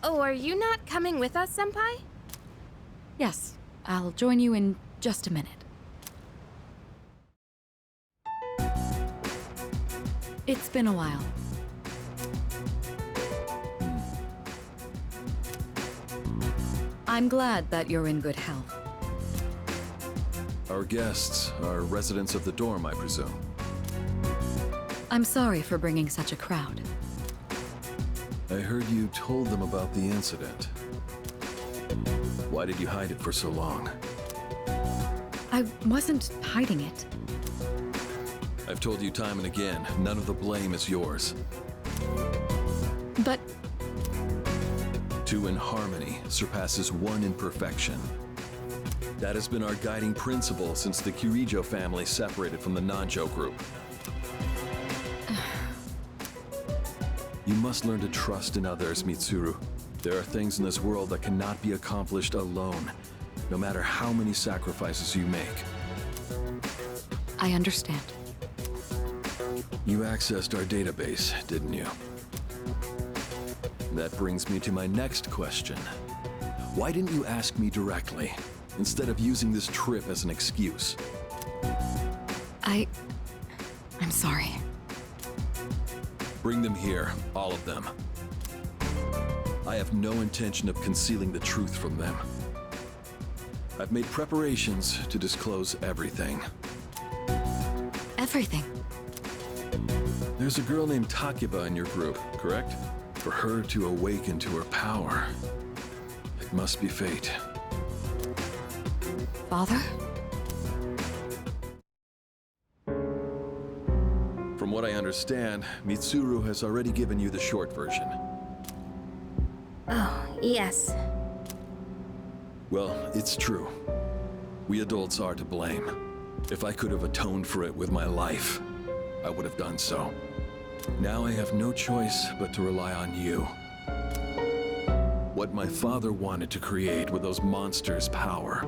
Oh, are you not coming with us, Senpai? Yes, I'll join you in just a minute. It's been a while. I'm glad that you're in good health. Our guests are residents of the dorm, I presume. I'm sorry for bringing such a crowd. I heard you told them about the incident. Why did you hide it for so long? I wasn't hiding it. I've told you time and again, none of the blame is yours. But Two in harmony surpasses one in perfection. That has been our guiding principle since the Kirijo family separated from the Nanjo group. You must learn to trust in others, Mitsuru. There are things in this world that cannot be accomplished alone, no matter how many sacrifices you make. I understand. You accessed our database, didn't you? That brings me to my next question. Why didn't you ask me directly, instead of using this trip as an excuse? I'm sorry. Bring them here, all of them. I have no intention of concealing the truth from them. I've made preparations to disclose everything. Everything. There's a girl named Takiba in your group, correct? For her to awaken to her power, it must be fate. Father? From what I understand, Mitsuru has already given you the short version. Oh, yes. Well, it's true. We adults are to blame. If I could have atoned for it with my life, I would have done so. Now I have no choice but to rely on you. What my father wanted to create with those monsters' power,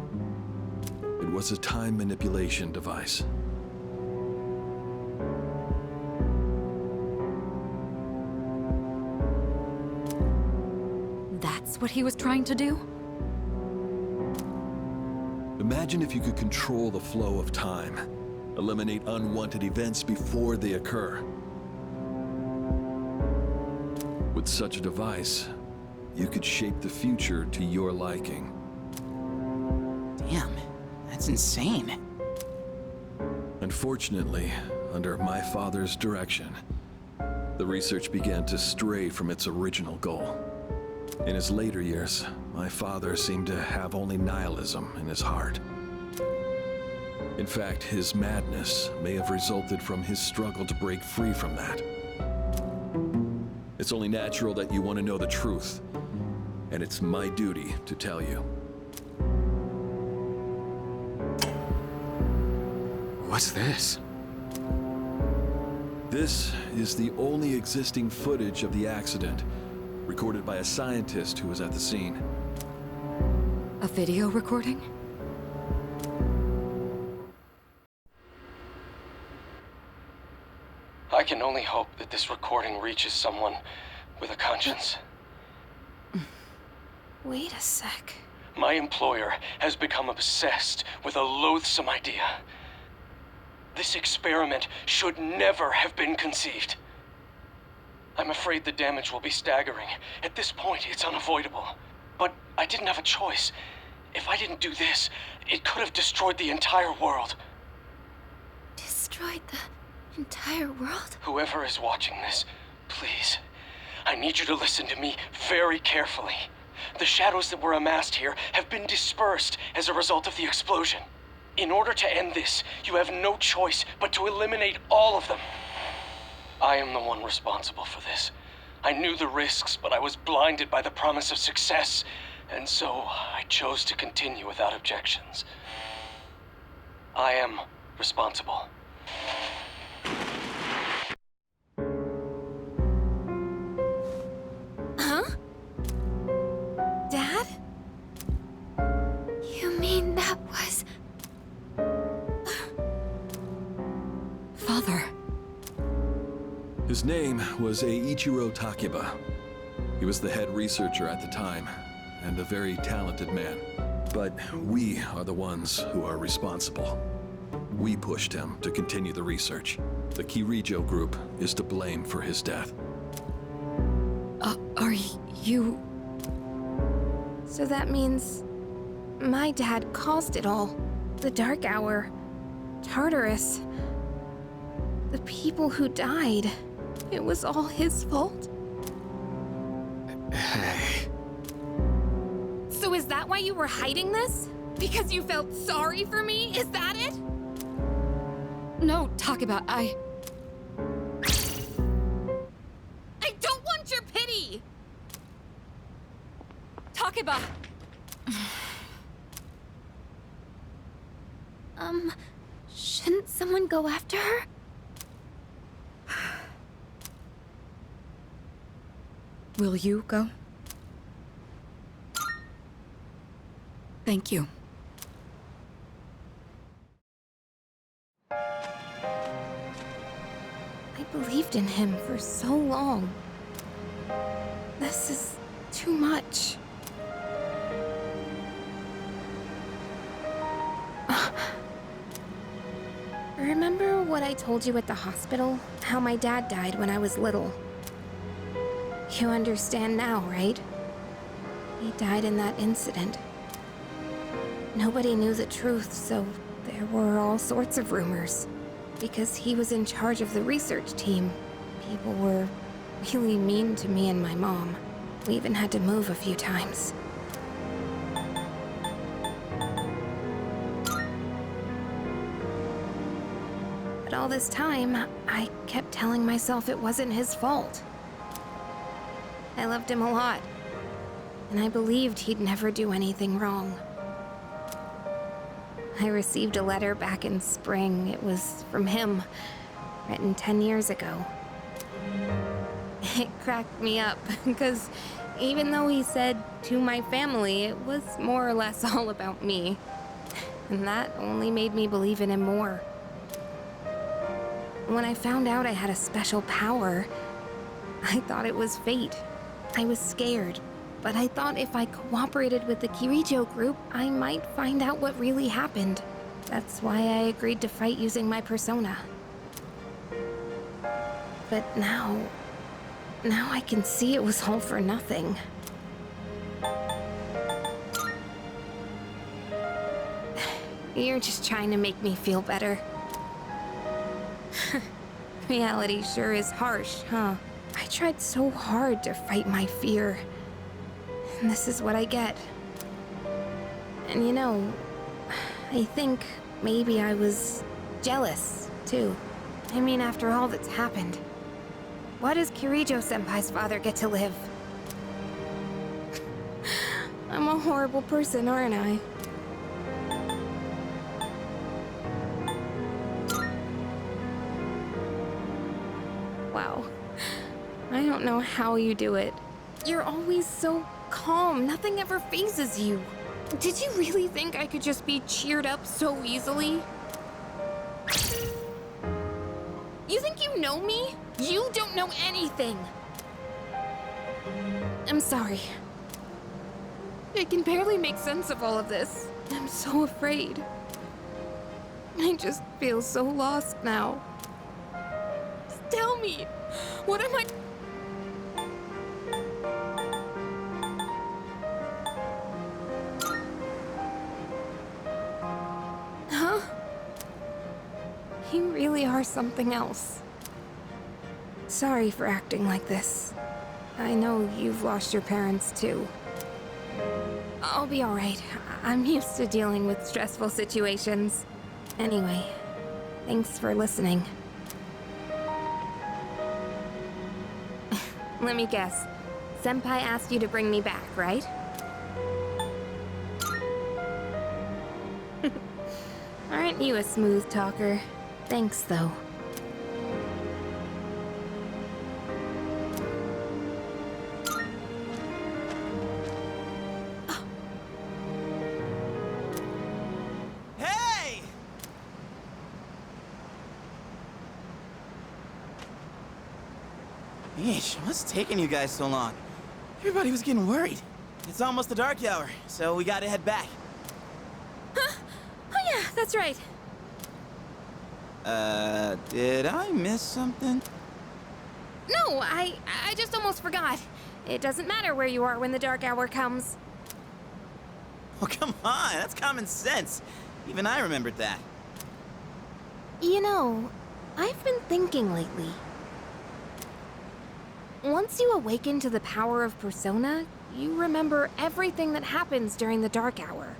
it was a time manipulation device. That's what he was trying to do? Imagine if you could control the flow of time, eliminate unwanted events before they occur. With such a device, you could shape the future to your liking. Damn, that's insane. Unfortunately, under my father's direction, the research began to stray from its original goal. In his later years, my father seemed to have only nihilism in his heart. In fact, his madness may have resulted from his struggle to break free from that. It's only natural that you want to know the truth, and it's my duty to tell you. What's this? This is the only existing footage of the accident, recorded by a scientist who was at the scene. A video recording? I can only hope that this recording reaches someone with a conscience. Wait a sec. My employer has become obsessed with a loathsome idea. This experiment should never have been conceived. I'm afraid the damage will be staggering. At this point, it's unavoidable. But I didn't have a choice. If I didn't do this, it could have destroyed the entire world. Destroyed the entire world? Whoever is watching this, please, I need you to listen to me very carefully. The shadows that were amassed here have been dispersed as a result of the explosion. In order to end this, you have no choice but to eliminate all of them. I am the one responsible for this. I knew the risks, but I was blinded by the promise of success, and so I chose to continue without objections. I am responsible. Huh? Dad? You mean that was... Father. His name was Eiichiro Takiba. He was the head researcher at the time, and a very talented man. But we are the ones who are responsible. We pushed him to continue the research. The Kirijo group is to blame for his death. Are you... So that means my dad caused it all. The Dark Hour, Tartarus, the people who died. It was all his fault. Hey. So is that why you were hiding this? Because you felt sorry for me? Is that it? No, Takeba, I don't want your pity! Takeba! Shouldn't someone go after her? Will you go? Thank you. I believed in him for so long. This is too much. Remember what I told you at the hospital? How my dad died when I was little. You understand now, right? He died in that incident. Nobody knew the truth, so there were all sorts of rumors. Because he was in charge of the research team, people were really mean to me and my mom. We even had to move a few times. But all this time, I kept telling myself it wasn't his fault. I loved him a lot, and I believed he'd never do anything wrong. I received a letter back in spring. It was from him, written 10 years ago. It cracked me up, because even though he said to my family, it was more or less all about me. And that only made me believe in him more. When I found out I had a special power, I thought it was fate. I was scared, but I thought if I cooperated with the Kirijo group, I might find out what really happened. That's why I agreed to fight using my persona. But now I can see it was all for nothing. You're just trying to make me feel better. Reality sure is harsh, huh? I tried so hard to fight my fear. And this is what I get. And you know, I think maybe I was jealous, too. I mean, after all that's happened, why does Kirijo-senpai's father get to live? I'm a horrible person, aren't I? Wow. I don't know how you do it. You're always so calm. Nothing ever phases you. Did you really think I could just be cheered up so easily? You think you know me? You don't know anything. I'm sorry. I can barely make sense of all of this. I'm so afraid. I just feel so lost now. Just tell me, what am I... Huh? You really are something else. Sorry for acting like this. I know you've lost your parents too. I'll be alright. I'm used to dealing with stressful situations. Anyway, thanks for listening. Let me guess. Senpai asked you to bring me back, right? Aren't you a smooth talker? Thanks, though. Hey! Yeesh, what's taking you guys so long? Everybody was getting worried. It's almost the dark hour, so we gotta head back. Oh yeah, that's right. Did I miss something? No, I just almost forgot. It doesn't matter where you are when the dark hour comes. Oh, come on, that's common sense. Even I remembered that. You know, I've been thinking lately. Once you awaken to the power of Persona, you remember everything that happens during the dark hour.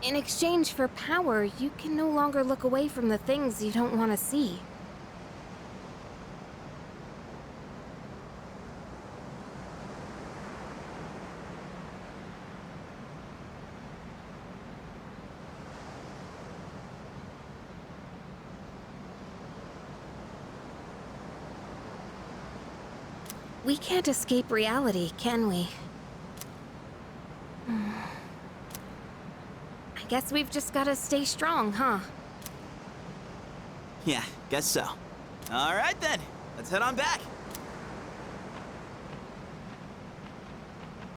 In exchange for power, you can no longer look away from the things you don't want to see. We can't escape reality, can we? I guess we've just gotta stay strong, huh? Yeah, guess so. All right then, let's head on back.